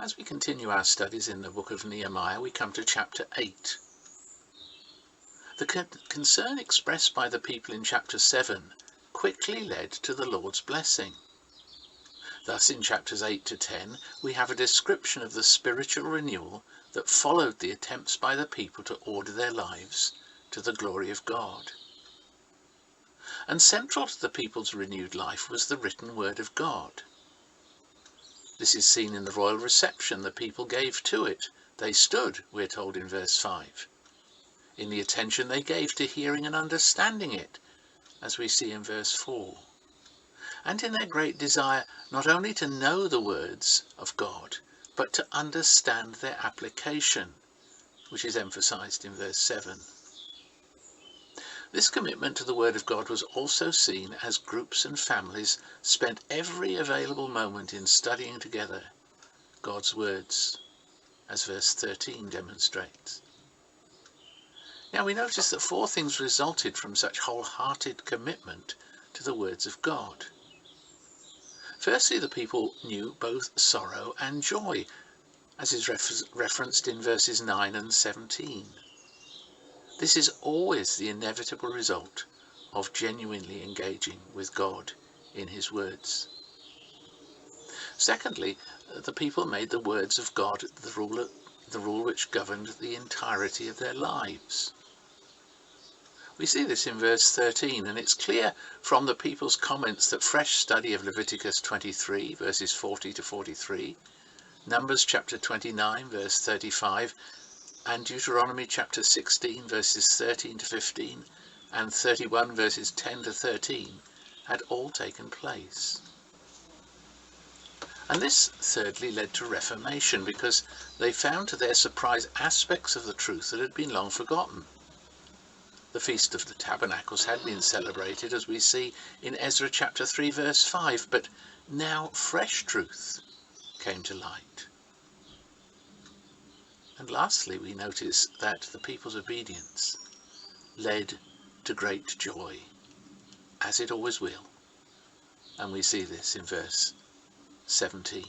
As we continue our studies in the book of Nehemiah, we come to chapter 8. The concern expressed by the people in chapter 7 quickly led to the Lord's blessing. Thus in chapters 8 to 10 we have a description of the spiritual renewal that followed the attempts by the people to order their lives to the glory of God. And central to the people's renewed life was the written word of God. This is seen in the royal reception the people gave to it. They stood, we're told in verse 5, in the attention they gave to hearing and understanding it, as we see in verse 4, and in their great desire not only to know the words of God, but to understand their application, which is emphasized in verse 7. This commitment to the Word of God was also seen as groups and families spent every available moment in studying together God's words, as verse 13 demonstrates. Now we notice that 4 things resulted from such wholehearted commitment to the words of God. Firstly, the people knew both sorrow and joy, as is referenced in verses 9 and 17. This is always the inevitable result of genuinely engaging with God in his words. Secondly, the people made the words of God the rule which governed the entirety of their lives. We see this in verse 13, and it's clear from the people's comments that fresh study of Leviticus 23, verses 40 to 43, Numbers chapter 29, verse 35, and Deuteronomy chapter 16 verses 13 to 15 and 31 verses 10 to 13 had all taken place. And this thirdly led to reformation, because they found to their surprise aspects of the truth that had been long forgotten. The Feast of the Tabernacles had been celebrated, as we see in Ezra chapter 3 verse 5, but now fresh truth came to light. And lastly, we notice that the people's obedience led to great joy, as it always will. And we see this in verse 17.